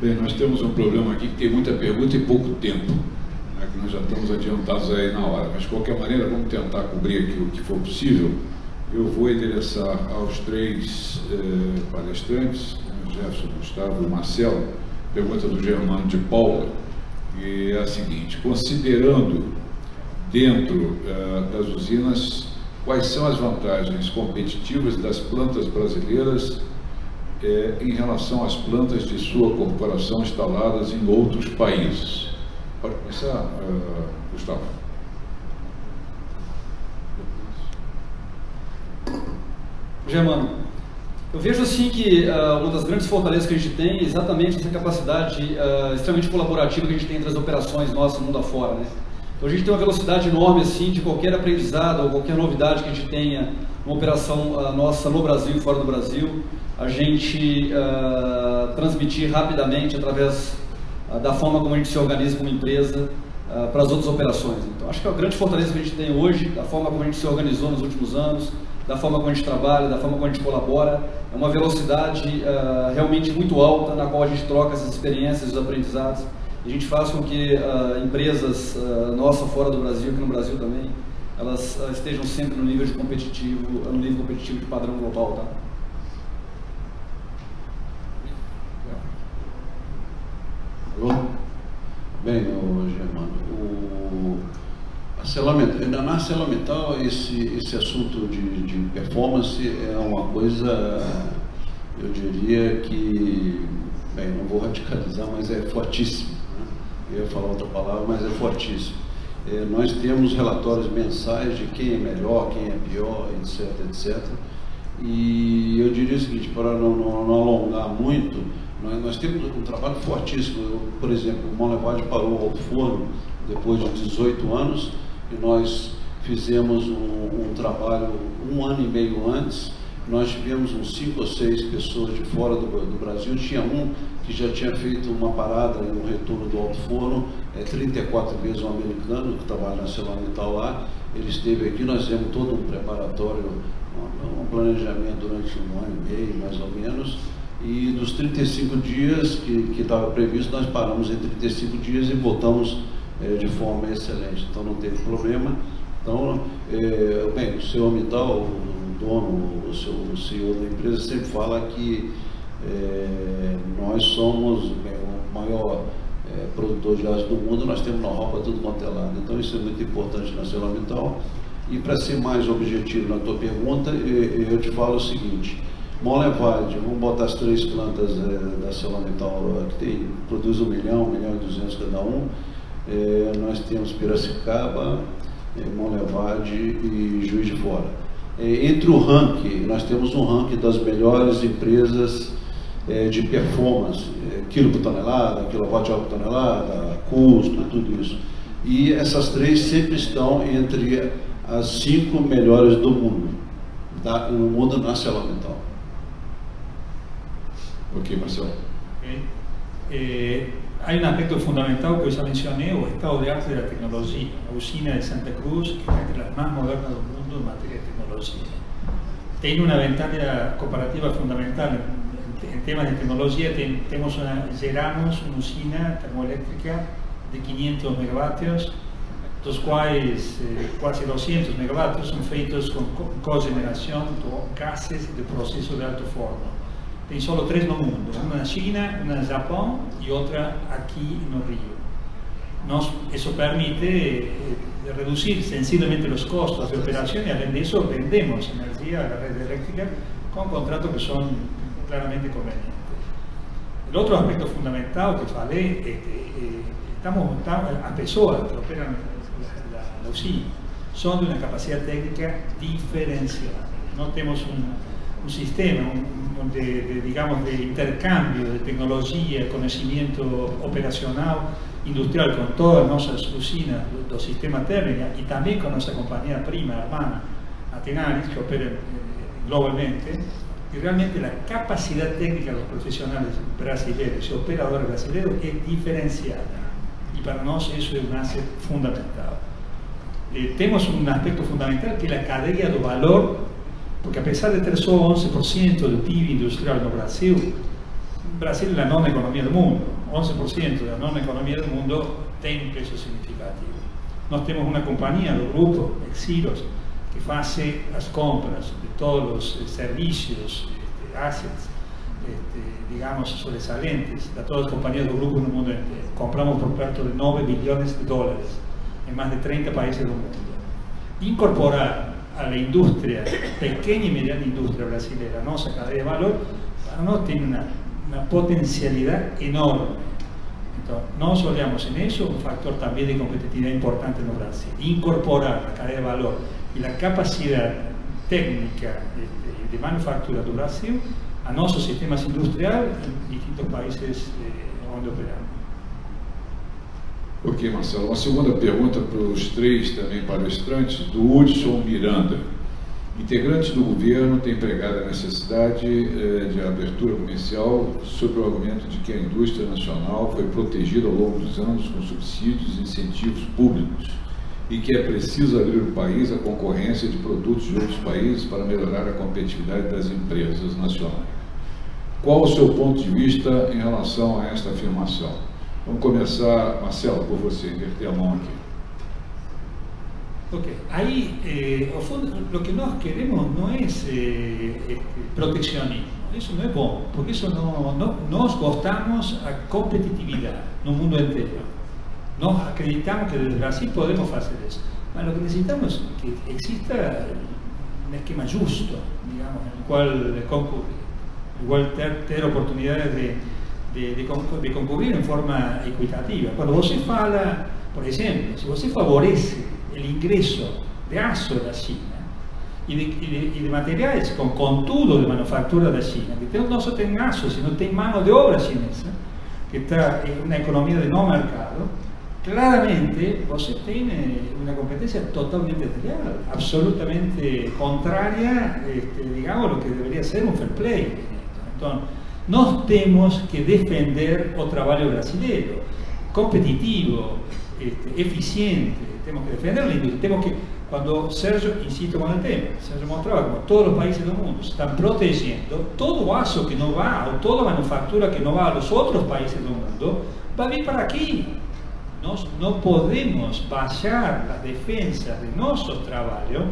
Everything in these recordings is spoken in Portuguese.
Bem, nós temos um problema aqui que tem muita pergunta e pouco tempo, né, que nós já estamos adiantados aí na hora, mas de qualquer maneira vamos tentar cobrir aqui o que for possível. Eu vou endereçar aos três palestrantes, Jefferson, Gustavo e Marcelo, pergunta do Germano de Paula, que é a seguinte: considerando dentro das usinas, quais são as vantagens competitivas das plantas brasileiras em relação às plantas de sua corporação instaladas em outros países? Pode começar, Gustavo. Germano, eu vejo assim que uma das grandes fortalezas que a gente tem é exatamente essa capacidade extremamente colaborativa que a gente tem entre as operações nossas mundo afora, né? Então a gente tem uma velocidade enorme assim de qualquer aprendizado ou qualquer novidade que a gente tenha, uma operação nossa no Brasil e fora do Brasil, a gente transmitir rapidamente através da forma como a gente se organiza como empresa para as outras operações. Então acho que a grande fortaleza que a gente tem hoje, da forma como a gente se organizou nos últimos anos, da forma como a gente trabalha, da forma como a gente colabora, é uma velocidade realmente muito alta, na qual a gente troca essas experiências, os aprendizados, e a gente faz com que empresas nossas fora do Brasil, aqui no Brasil também, elas estejam sempre no nível competitivo de padrão global, tá? Bem, Germano, na ArcelorMittal esse assunto de performance é uma coisa, eu diria que, bem, não vou radicalizar, mas é fortíssimo, né? Eu ia falar outra palavra, mas é fortíssimo. Nós temos relatórios mensais de quem é melhor, quem é pior, etc, etc. E eu diria o seguinte, para não alongar muito, nós temos um trabalho fortíssimo. Por exemplo, o Monlevade parou o alto forno depois de 18 anos e nós fizemos um trabalho 1 ano e meio antes. Nós tivemos uns 5 ou 6 pessoas de fora do Brasil. Tinha um que já tinha feito uma parada no retorno do alto forno, 34 vezes um americano que trabalha na ArcelorMittal lá. Ele esteve aqui, nós fizemos todo um preparatório, um planejamento durante 1 ano e meio, mais ou menos. E dos 35 dias que estava previsto, nós paramos em 35 dias e voltamos de forma excelente. Então não teve problema. Então, bem, o seu Mittal, o dono, o CEO da empresa, sempre fala que nós somos o maior produtor de aço do mundo, nós temos know-how para tudo quanto é lado. Então isso é muito importante na ArcelorMittal. E para ser mais objetivo na tua pergunta, eu te falo o seguinte: Monlevade, vamos botar as 3 plantas da ArcelorMittal que produz 1 milhão, 1 milhão e 200 cada um. Nós temos Piracicaba, Monlevade e Juiz de Fora. Entre o ranking, nós temos um ranking das melhores empresas de performance, quilo por tonelada, quilowatt-hora por tonelada, custo, tudo isso. E essas 3 sempre estão entre as 5 melhores do mundo, no mundo na ArcelorMittal. Ok, Marcelo. Okay. Hay un aspecto fundamental que yo ya mencioné, o estado de arte de la tecnología. La usina de Santa Cruz es una de las más modernas del mundo en materia de tecnología. Tiene una ventaja comparativa fundamental en temas de tecnología. Geramos una usina termoeléctrica de 500 megavatios, dos cuales casi 200 megavatios son feitos con cogeneración con gases de proceso de alto forno. Tem solo 3 no mundo, una na China, una no Japão e outra aqui no Rio. Eso permite reducir sensiblemente los costos de operación y además de eso vendemos energía a la red eléctrica con contratos que son claramente convenientes. El otro aspecto fundamental que falei, as pessoas que operan la usina son de una capacidad técnica diferenciada. No tenemos un sistema de intercambio de tecnología, conocimiento operacional, industrial con todas nuestras usinas del sistema térmico y también con nuestra compañía prima, hermana, Atenaris, que opera globalmente. Y realmente la capacidad técnica de los profesionales brasileños y operadores brasileños es diferenciada. Y para nosotros eso es un asset fundamental. Tenemos un aspecto fundamental que es la cadena de valor, porque a pesar de tener solo 11% del PIB industrial no Brasil, Brasil é a nona economia do mundo, 11% da nona economia do mundo tem um peso significativo. Nós temos uma companhia do grupo, Exiros, que faz as compras de todos os serviços, assets, digamos, sobressalentes de todas as companhias do grupo no mundo inteiro. Compramos por perto de 9 bilhões de dólares em mais de 30 países do mundo. Incorporar a indústria, pequena e mediana indústria brasileira, a nossa cadeia de valor, para nós tem uma potencialidade enorme. Então, nós olhamos nisso um fator também de competitividade importante no Brasil. Incorporar a cadeia de valor e a capacidade técnica de manufatura do Brasil a nossos sistemas industriais em distintos países onde operamos. Ok, Marcelo. Uma segunda pergunta para os três também palestrantes, do Hudson Miranda. Integrantes do governo têm pregado a necessidade de abertura comercial sob o argumento de que a indústria nacional foi protegida ao longo dos anos com subsídios e incentivos públicos e que é preciso abrir o país à concorrência de produtos de outros países para melhorar a competitividade das empresas nacionais. Qual o seu ponto de vista em relação a esta afirmação? Vamos começar, Marcelo, por você, inverter a mão aqui. Ok, aí, ao fundo, o que nós queremos não é protecionismo, isso não é bom, porque isso nós gostamos da competitividade no mundo inteiro. Nós acreditamos que desde o Brasil podemos fazer isso, mas o que necessitamos é que exista um esquema justo, digamos, no qual concurrir, igual ter oportunidades de concurrir em forma equitativa. Quando você fala, por exemplo, se você favorece o ingresso de aço da China e de materiais com contudo de manufatura da China, que não só tem aço, sino tem mão de obra chinesa, que está em uma economia de não mercado, claramente você tem uma competência totalmente desleal, absolutamente contrária, digamos, ao que deveria ser um fair play. Então, nós temos que defender o trabalho brasileiro, competitivo, eficiente, temos que defender a indústria, temos que, quando Sérgio, insisto com o tema, Sérgio mostrava como todos os países do mundo estão protegendo todo o aço que não vai, ou toda a manufatura que não vai aos outros países do mundo, vai vir para aqui. Nós não podemos baixar a defesa de nosso trabalho,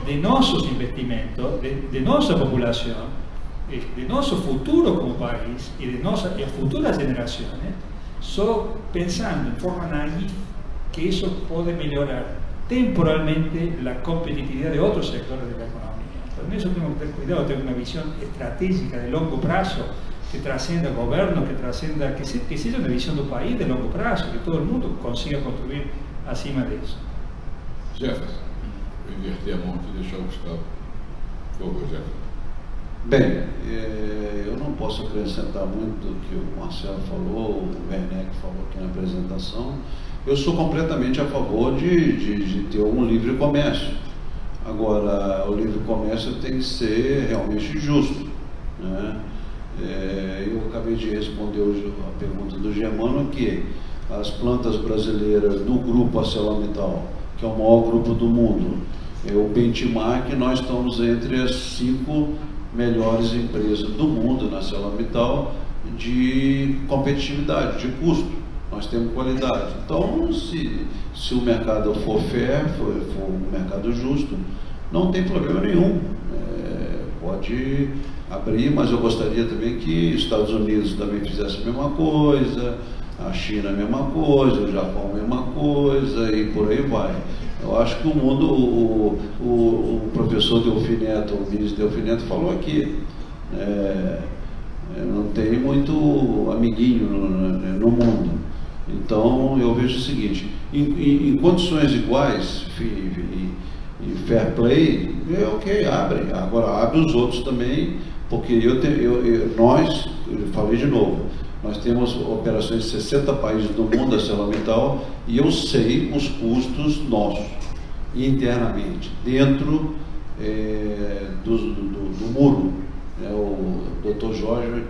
de nossos investimentos, de nossa população, de nosso futuro como país e de nossas futuras gerações, só pensando em forma naiva que isso pode melhorar temporalmente a competitividade de outros setores da economia. Então, nisso temos que ter cuidado, ter uma visão estratégica de longo prazo que transcenda o governo, que seja uma visão do país de longo prazo, que todo mundo consiga construir acima disso. Jefferson, vou inverter a mão aqui e deixar o Gustavo. Por favor, Jefferson. Bem, eu não posso acrescentar muito do que o Marcelo falou, o Werneck falou aqui na apresentação. Eu sou completamente a favor de ter um livre comércio. Agora, o livre comércio tem que ser realmente justo, né? Eu acabei de responder a pergunta do Germano, que as plantas brasileiras do grupo ArcelorMittal, que é o maior grupo do mundo, o benchmark, nós estamos entre as 5 melhores empresas do mundo na ArcelorMittal de competitividade, de custo. Nós temos qualidade. Então, se o mercado for fair, for um mercado justo, não tem problema nenhum. Pode abrir, mas eu gostaria também que os Estados Unidos também fizessem a mesma coisa, a China a mesma coisa, o Japão a mesma coisa e por aí vai. Eu acho que o mundo, o professor Delfim Neto, o ministro Delfim Neto falou aqui, não tem muito amiguinho no mundo. Então eu vejo o seguinte, em condições iguais e fair play, ok, abre. Agora abre os outros também, porque eu falei de novo, nós temos operações em 60 países do mundo, ArcelorMittal, e eu sei os custos nossos, internamente, dentro do muro. O Dr. Jorge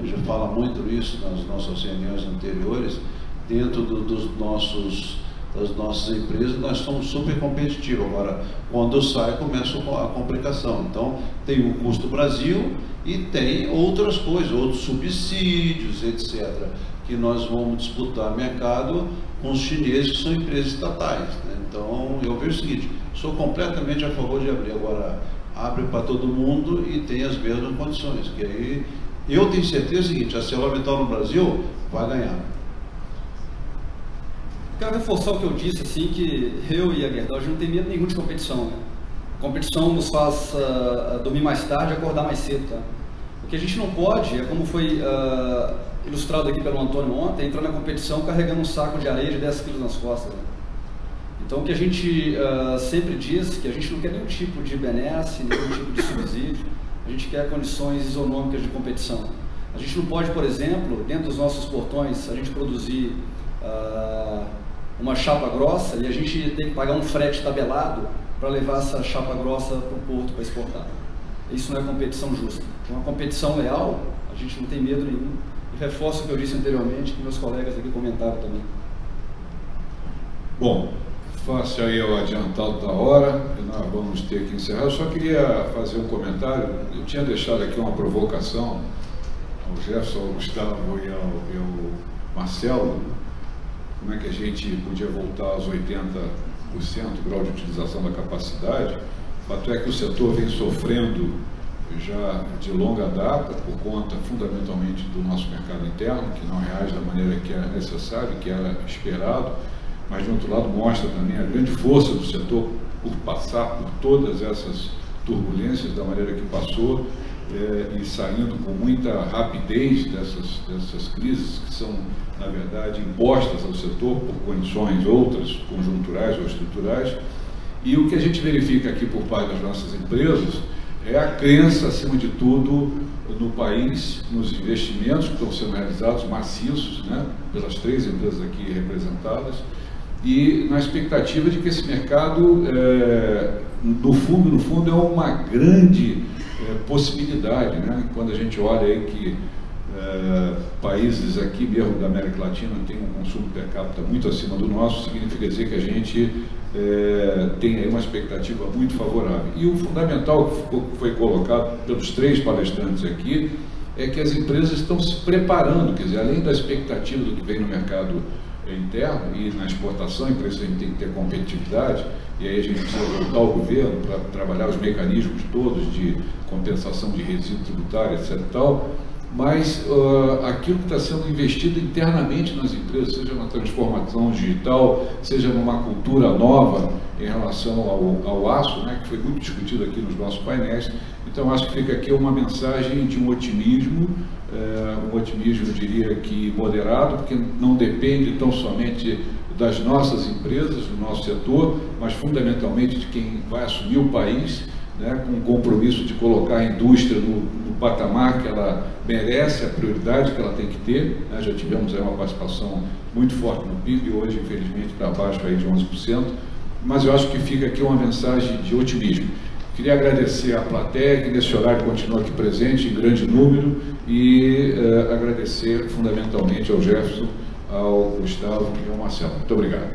já fala muito isso nas nossas reuniões anteriores, dentro dos nossos das nossas empresas, nós somos super competitivos. Agora, quando sai, começa a complicação. Então, tem o custo Brasil e tem outras coisas, outros subsídios, etc., que nós vamos disputar mercado com os chineses, que são empresas estatais, né? Então, eu vejo o seguinte, sou completamente a favor de abrir. Agora, abre para todo mundo e tem as mesmas condições, que aí eu tenho certeza do seguinte, a ArcelorMittal no Brasil vai ganhar. Quero reforçar o que eu disse, assim, que eu e a Gerdau não tem medo nenhum de competição, né? Competição nos faz dormir mais tarde e acordar mais cedo, tá? O que a gente não pode, é como foi ilustrado aqui pelo Antônio ontem, entrar na competição carregando um saco de areia de 10 quilos nas costas, né? Então, o que a gente sempre diz, que a gente não quer nenhum tipo de benesse, nenhum tipo de subsídio, a gente quer condições isonômicas de competição. A gente não pode, por exemplo, dentro dos nossos portões, a gente produzir uma chapa grossa e a gente tem que pagar um frete tabelado para levar essa chapa grossa para o porto para exportar. Isso não é competição justa. É uma competição leal, a gente não tem medo nenhum. E reforço o que eu disse anteriormente, que meus colegas aqui comentaram também. Bom, face aí ao adiantado da hora, nós vamos ter que encerrar. Eu só queria fazer um comentário. Eu tinha deixado aqui uma provocação ao Jefferson, ao Gustavo e ao Marcelo. Como é que a gente podia voltar aos 80% do grau de utilização da capacidade? O fato é que o setor vem sofrendo já de longa data, por conta fundamentalmente do nosso mercado interno, que não reage da maneira que era necessário, que era esperado, mas de outro lado mostra também a grande força do setor por passar por todas essas turbulências da maneira que passou, e saindo com muita rapidez dessas crises que são, na verdade, impostas ao setor por condições outras, conjunturais ou estruturais. E o que a gente verifica aqui por parte das nossas empresas é a crença, acima de tudo, no país, nos investimentos que estão sendo realizados, maciços, né, pelas 3 empresas aqui representadas, e na expectativa de que esse mercado, no fundo, é uma grande possibilidade, né? Quando a gente olha aí que países aqui mesmo da América Latina têm um consumo per capita muito acima do nosso, significa dizer que a gente tem aí uma expectativa muito favorável. E o fundamental que foi colocado pelos 3 palestrantes aqui é que as empresas estão se preparando, quer dizer, além da expectativa do que vem no mercado interno e na exportação, e por isso a gente tem que ter competitividade, e aí a gente precisa voltar ao governo para trabalhar os mecanismos todos de compensação de resíduo tributário, etc. e tal, mas aquilo que está sendo investido internamente nas empresas, seja na transformação digital, seja numa cultura nova em relação ao aço, né, que foi muito discutido aqui nos nossos painéis. Então, acho que fica aqui uma mensagem de um otimismo, eu diria que moderado, porque não depende tão somente das nossas empresas, do nosso setor, mas fundamentalmente de quem vai assumir o país, né, com o compromisso de colocar a indústria no patamar que ela merece, a prioridade que ela tem que ter, né? Já tivemos aí uma participação muito forte no PIB, hoje infelizmente está abaixo aí de 11%, mas eu acho que fica aqui uma mensagem de otimismo. Queria agradecer à plateia, que nesse horário continua aqui presente em grande número, e agradecer fundamentalmente ao Jefferson, ao Gustavo e ao Marcelo. Muito obrigado.